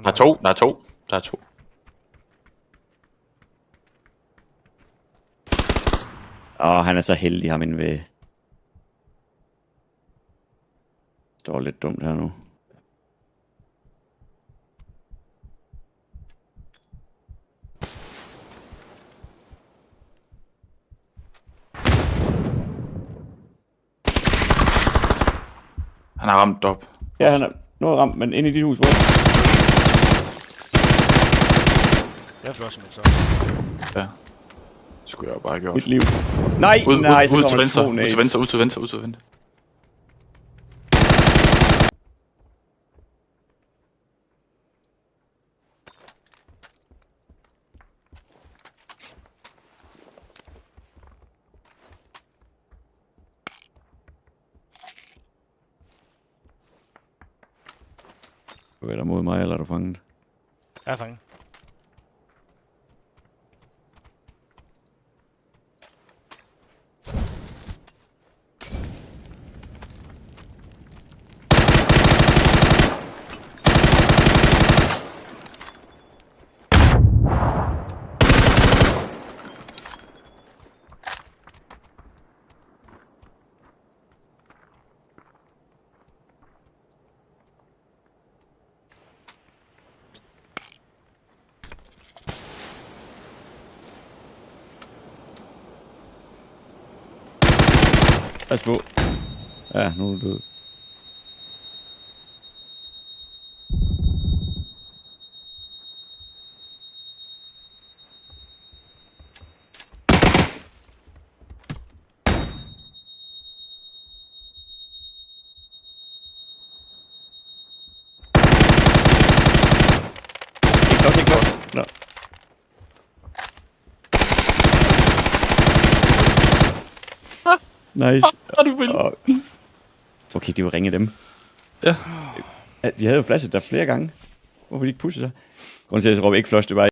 nu. Der er to. Han er så heldig, ham inde ved... Står lidt dumt her nu. Han har ramt op. Ja, han er noget ramt, men inde i dit hus, hvor? Jeg flosser mig så. Ja. Det skulle jeg jo bare have gjort. Mit liv. Nej, nej, så ud kommer til der to nades. ud til venstre. Du er der mod mig, eller er du fanget? Jeg er fanget. Pas på. Ja, nu er du død. Ikke godt. Nå. Nice. Okay, det var ringe dem. Ja. De havde jo flashet der flere gange. Hvorfor de ikke pushede sig? Grunden til, at jeg råber ikke flush, det var